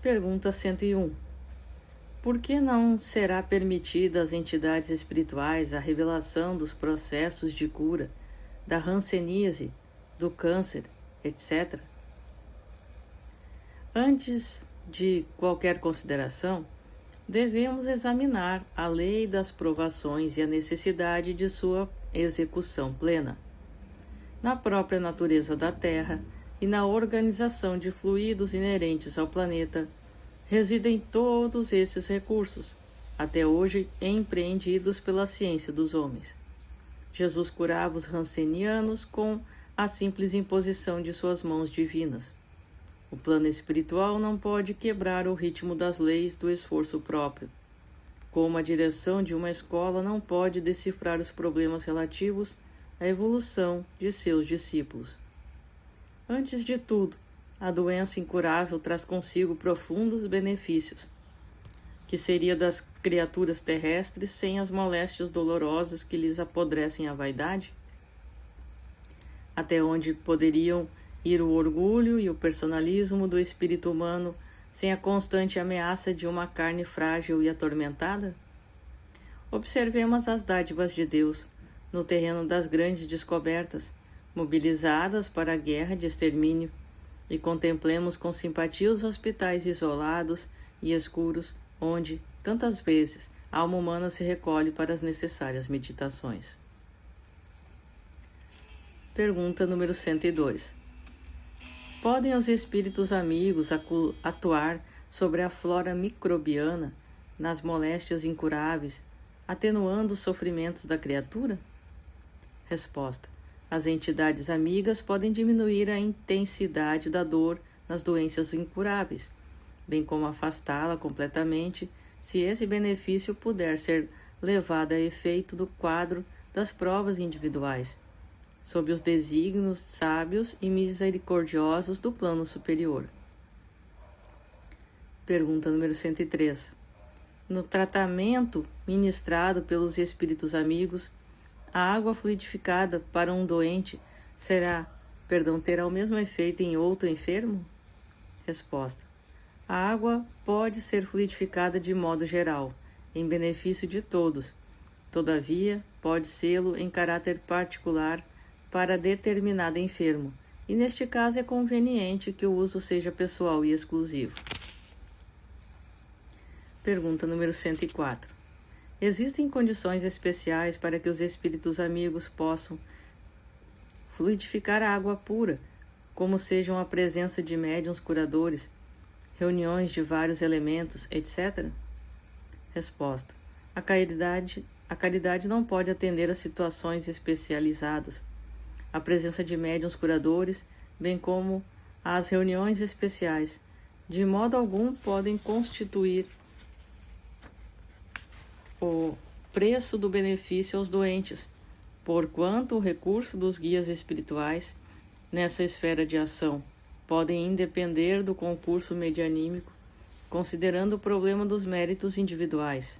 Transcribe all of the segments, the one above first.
Pergunta 101. Por que não será permitida às entidades espirituais a revelação dos processos de cura, da hanseníase, do câncer, etc.? Antes de qualquer consideração, devemos examinar a lei das provações e a necessidade de sua execução plena. Na própria natureza da Terra e na organização de fluidos inerentes ao planeta, residem todos esses recursos, até hoje empreendidos pela ciência dos homens. Jesus curava os hansenianos com a simples imposição de suas mãos divinas. O plano espiritual não pode quebrar o ritmo das leis do esforço próprio, como a direção de uma escola não pode decifrar os problemas relativos à evolução de seus discípulos. Antes de tudo, a doença incurável traz consigo profundos benefícios, que seria das criaturas terrestres sem as moléstias dolorosas que lhes apodrecem a vaidade? Até onde poderiam ir o orgulho e o personalismo do espírito humano sem a constante ameaça de uma carne frágil e atormentada? Observemos as dádivas de Deus no terreno das grandes descobertas, mobilizadas para a guerra de extermínio, e contemplemos com simpatia os hospitais isolados e escuros, onde, tantas vezes, a alma humana se recolhe para as necessárias meditações. Pergunta número 102. Podem os espíritos amigos atuar sobre a flora microbiana nas moléstias incuráveis, atenuando os sofrimentos da criatura? Resposta. As entidades amigas podem diminuir a intensidade da dor nas doenças incuráveis, bem como afastá-la completamente, se esse benefício puder ser levado a efeito do quadro das provas individuais, sob os desígnios sábios e misericordiosos do plano superior. Pergunta número 103. No tratamento ministrado pelos espíritos amigos, a água fluidificada para um doente terá o mesmo efeito em outro enfermo? Resposta. A água pode ser fluidificada de modo geral, em benefício de todos. Todavia, pode sê-lo em caráter particular para determinado enfermo, e neste caso é conveniente que o uso seja pessoal e exclusivo. Pergunta número 104. Existem condições especiais para que os espíritos amigos possam fluidificar a água pura, como sejam a presença de médiuns curadores, reuniões de vários elementos, etc.? Resposta. A caridade não pode atender a situações especializadas. A presença de médiuns curadores, bem como as reuniões especiais, de modo algum podem constituir o preço do benefício aos doentes, porquanto o recurso dos guias espirituais nessa esfera de ação podem independer do concurso medianímico, considerando o problema dos méritos individuais.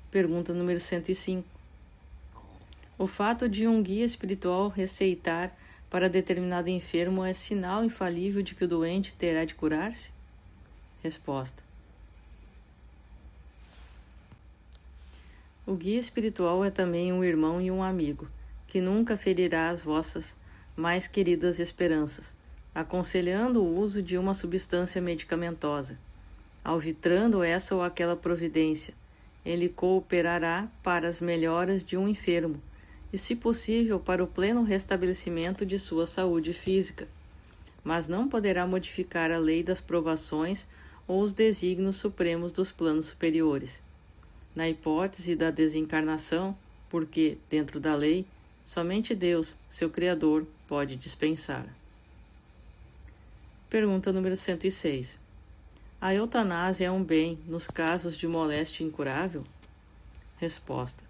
Pergunta número 105. O fato de um guia espiritual receitar para determinado enfermo é sinal infalível de que o doente terá de curar-se? Resposta. O guia espiritual é também um irmão e um amigo, que nunca ferirá as vossas mais queridas esperanças, aconselhando o uso de uma substância medicamentosa. Alvitrando essa ou aquela providência, ele cooperará para as melhoras de um enfermo e, se possível, para o pleno restabelecimento de sua saúde física, mas não poderá modificar a lei das provações ou os desígnios supremos dos planos superiores. Na hipótese da desencarnação, porque, dentro da lei, somente Deus, seu Criador, pode dispensar. Pergunta número 106. A eutanásia é um bem nos casos de moléstia incurável? Resposta.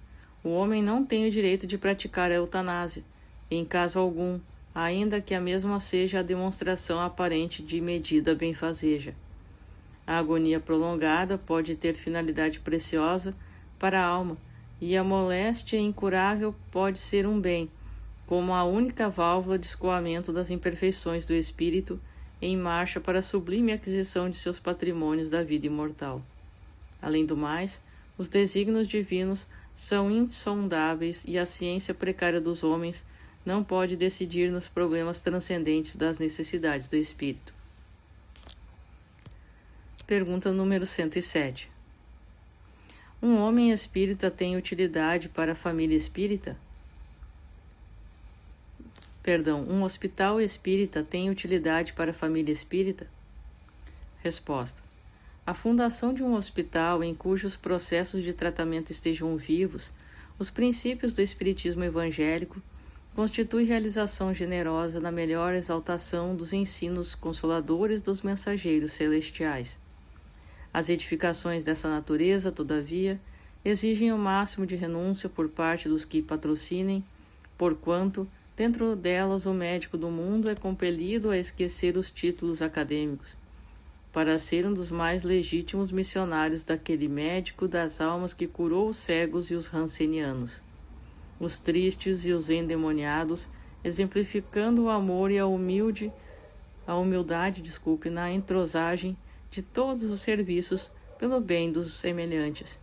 O homem não tem o direito de praticar a eutanásia, em caso algum, ainda que a mesma seja a demonstração aparente de medida benfazeja. A agonia prolongada pode ter finalidade preciosa para a alma, e a moléstia incurável pode ser um bem, como a única válvula de escoamento das imperfeições do espírito em marcha para a sublime aquisição de seus patrimônios da vida imortal. Além do mais, os desígnios divinos são insondáveis e a ciência precária dos homens não pode decidir nos problemas transcendentes das necessidades do espírito. Pergunta número 107. Um homem espírita tem utilidade para a família espírita? Um hospital espírita tem utilidade para a família espírita? Resposta. A fundação de um hospital em cujos processos de tratamento estejam vivos os princípios do espiritismo evangélico constitui realização generosa na melhor exaltação dos ensinos consoladores dos mensageiros celestiais. As edificações dessa natureza, todavia, exigem o máximo de renúncia por parte dos que patrocinem, porquanto, dentro delas, o médico do mundo é compelido a esquecer os títulos acadêmicos, para ser um dos mais legítimos missionários daquele médico das almas que curou os cegos e os rancenianos, os tristes e os endemoniados, exemplificando o amor e a humildade na entrosagem de todos os serviços pelo bem dos semelhantes.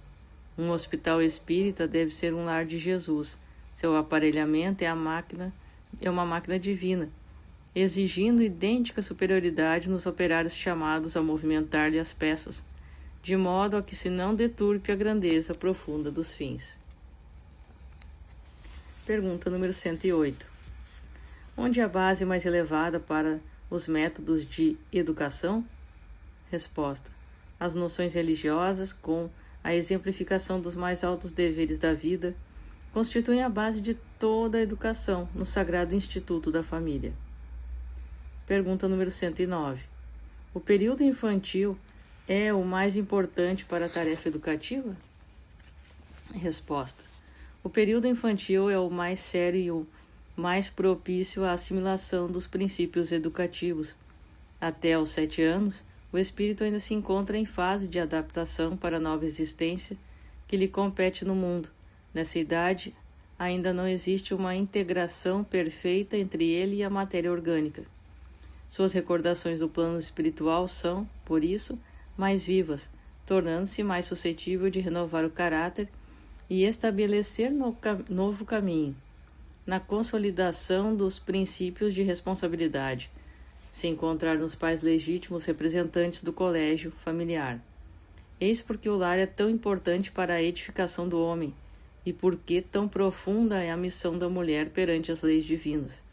Um hospital espírita deve ser um lar de Jesus. Seu aparelhamento é uma máquina divina, exigindo idêntica superioridade nos operários chamados a movimentar-lhe as peças, de modo a que se não deturpe a grandeza profunda dos fins. Pergunta número 108. Onde a base mais elevada para os métodos de educação? Resposta. As noções religiosas, com a exemplificação dos mais altos deveres da vida, constituem a base de toda a educação no Sagrado Instituto da Família. Pergunta número 109. O período infantil é o mais importante para a tarefa educativa? Resposta. O período infantil é o mais sério e o mais propício à assimilação dos princípios educativos. Até os 7 anos, o espírito ainda se encontra em fase de adaptação para a nova existência que lhe compete no mundo. Nessa idade, ainda não existe uma integração perfeita entre ele e a matéria orgânica. Suas recordações do plano espiritual são, por isso, mais vivas, tornando-se mais suscetível de renovar o caráter e estabelecer novo caminho, na consolidação dos princípios de responsabilidade, se encontrar nos pais legítimos representantes do colégio familiar. Eis porque o lar é tão importante para a edificação do homem, e porque tão profunda é a missão da mulher perante as leis divinas.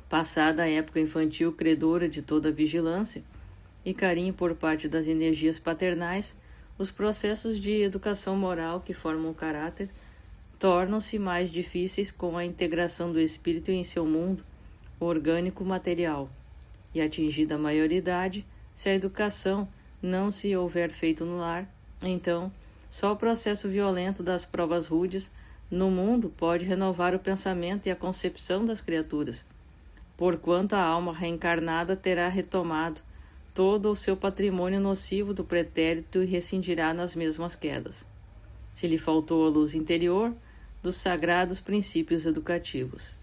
Passada a época infantil credora de toda vigilância e carinho por parte das energias paternais, os processos de educação moral que formam o caráter tornam-se mais difíceis com a integração do espírito em seu mundo orgânico material, e atingida a maioridade, se a educação não se houver feito no lar, então só o processo violento das provas rudes no mundo pode renovar o pensamento e a concepção das criaturas, porquanto a alma reencarnada terá retomado todo o seu patrimônio nocivo do pretérito e rescindirá nas mesmas quedas, se lhe faltou a luz interior dos sagrados princípios educativos.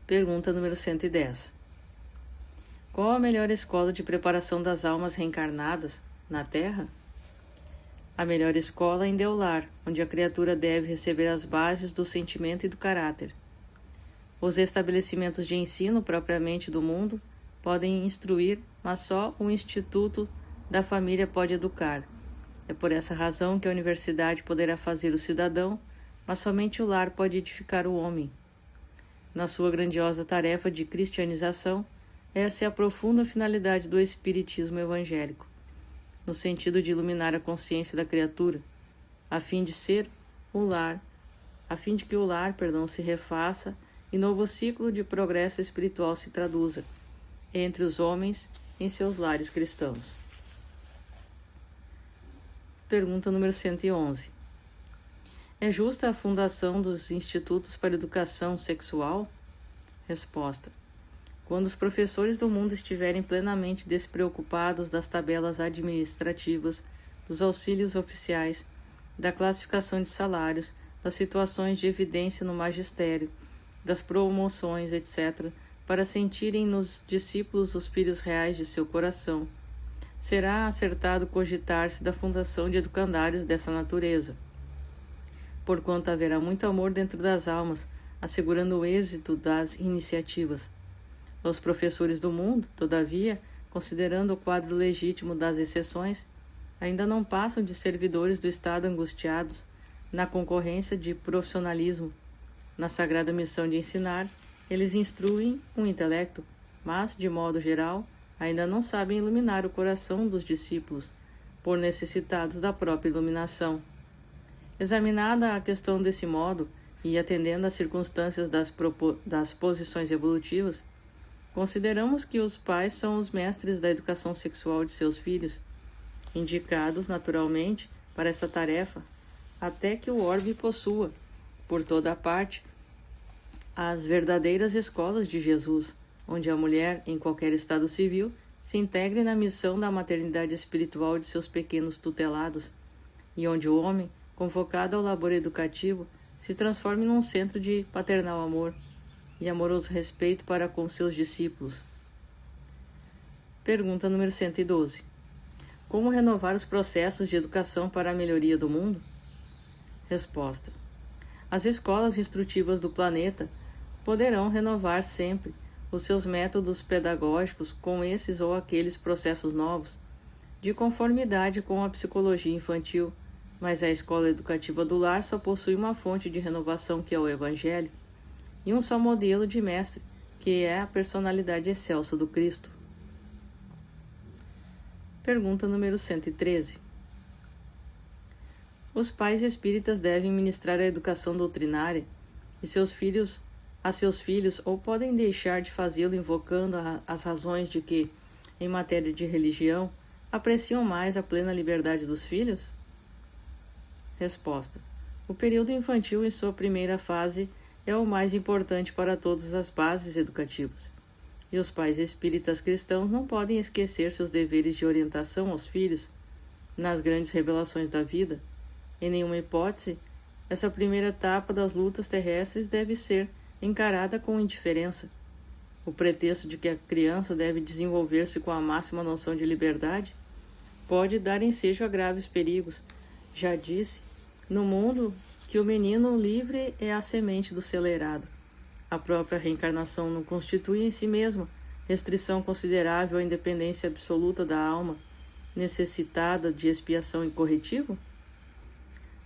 Pergunta número 110. Qual a melhor escola de preparação das almas reencarnadas na Terra? A melhor escola ainda é o lar, onde a criatura deve receber as bases do sentimento e do caráter. Os estabelecimentos de ensino propriamente do mundo podem instruir, mas só o Instituto da Família pode educar. É por essa razão que a universidade poderá fazer o cidadão, mas somente o lar pode edificar o homem. Na sua grandiosa tarefa de cristianização, essa é a profunda finalidade do espiritismo evangélico, no sentido de iluminar a consciência da criatura, a fim de que o lar se refaça e novo ciclo de progresso espiritual se traduza entre os homens em seus lares cristãos. Pergunta número 111. É justa a fundação dos institutos para educação sexual? Resposta. Quando os professores do mundo estiverem plenamente despreocupados das tabelas administrativas, dos auxílios oficiais, da classificação de salários, das situações de evidência no magistério, das promoções, etc., para sentirem nos discípulos os filhos reais de seu coração. Será acertado cogitar-se da fundação de educandários dessa natureza, porquanto haverá muito amor dentro das almas, assegurando o êxito das iniciativas. Os professores do mundo, todavia, considerando o quadro legítimo das exceções, ainda não passam de servidores do Estado angustiados na concorrência de profissionalismo. Na sagrada missão de ensinar, eles instruem o intelecto, mas, de modo geral, ainda não sabem iluminar o coração dos discípulos, por necessitados da própria iluminação. Examinada a questão desse modo, e atendendo às circunstâncias das posições evolutivas, consideramos que os pais são os mestres da educação sexual de seus filhos, indicados, naturalmente, para essa tarefa, até que o orbe possua, por toda a parte, as verdadeiras escolas de Jesus, onde a mulher, em qualquer estado civil, se integre na missão da maternidade espiritual de seus pequenos tutelados, e onde o homem, convocado ao labor educativo, se transforme num centro de paternal amor e amoroso respeito para com seus discípulos. Pergunta número 112. Como renovar os processos de educação para a melhoria do mundo? Resposta. As escolas instrutivas do planeta poderão renovar sempre os seus métodos pedagógicos com esses ou aqueles processos novos, de conformidade com a psicologia infantil, mas a escola educativa do lar só possui uma fonte de renovação, que é o Evangelho, e um só modelo de mestre, que é a personalidade excelsa do Cristo. Pergunta número 113. Os pais espíritas devem ministrar a educação doutrinária a seus filhos, ou podem deixar de fazê-lo invocando as razões de que, em matéria de religião, apreciam mais a plena liberdade dos filhos? Resposta. O período infantil em sua primeira fase é o mais importante para todas as bases educativas, e os pais espíritas cristãos não podem esquecer seus deveres de orientação aos filhos nas grandes revelações da vida. Em nenhuma hipótese, essa primeira etapa das lutas terrestres deve ser encarada com indiferença. O pretexto de que a criança deve desenvolver-se com a máxima noção de liberdade pode dar ensejo a graves perigos. Já disse, no mundo, que o menino livre é a semente do celerado. A própria reencarnação não constitui em si mesma restrição considerável à independência absoluta da alma, necessitada de expiação e corretivo?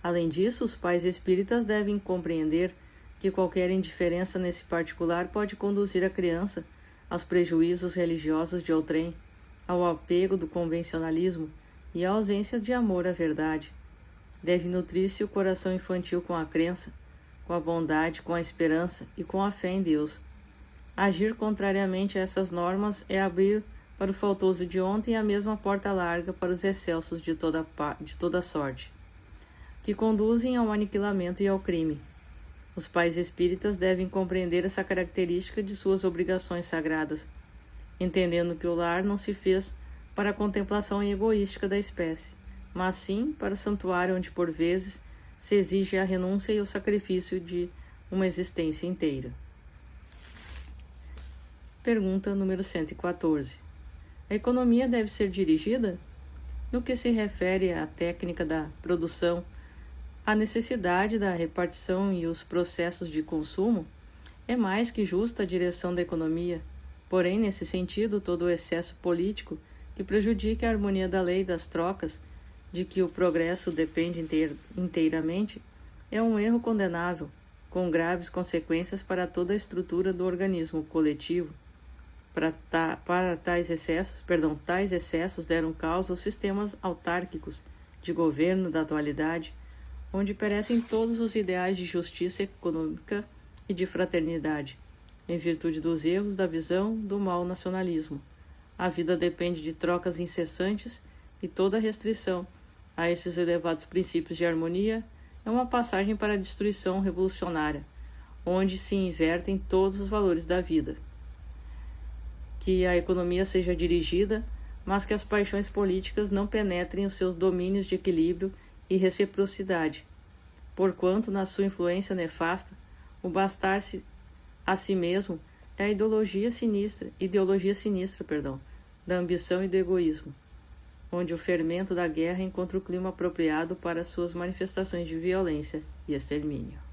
Além disso, os pais espíritas devem compreender que qualquer indiferença nesse particular pode conduzir a criança aos prejuízos religiosos de outrem, ao apego do convencionalismo e à ausência de amor à verdade. Deve nutrir-se o coração infantil com a crença, com a bondade, com a esperança e com a fé em Deus. Agir contrariamente a essas normas é abrir para o faltoso de ontem a mesma porta larga para os excelsos de toda sorte, que conduzem ao aniquilamento e ao crime. Os pais espíritas devem compreender essa característica de suas obrigações sagradas, entendendo que o lar não se fez para a contemplação egoística da espécie, mas sim para o santuário onde por vezes se exige a renúncia e o sacrifício de uma existência inteira. Pergunta número 114. A economia deve ser dirigida? No que se refere à técnica da produção, a necessidade da repartição e os processos de consumo, é mais que justa a direção da economia. Porém, nesse sentido, todo o excesso político que prejudica a harmonia da lei das trocas, de que o progresso depende inteiramente, é um erro condenável, com graves consequências para toda a estrutura do organismo coletivo. Tais excessos deram causa aos sistemas autárquicos de governo da atualidade, onde perecem todos os ideais de justiça econômica e de fraternidade, em virtude dos erros da visão do mau nacionalismo. A vida depende de trocas incessantes e toda restrição a esses elevados princípios de harmonia é uma passagem para a destruição revolucionária, onde se invertem todos os valores da vida. Que a economia seja dirigida, mas que as paixões políticas não penetrem os seus domínios de equilíbrio e reciprocidade, porquanto, na sua influência nefasta, o bastar-se a si mesmo é a ideologia sinistra, da ambição e do egoísmo, onde o fermento da guerra encontra o clima apropriado para suas manifestações de violência e extermínio.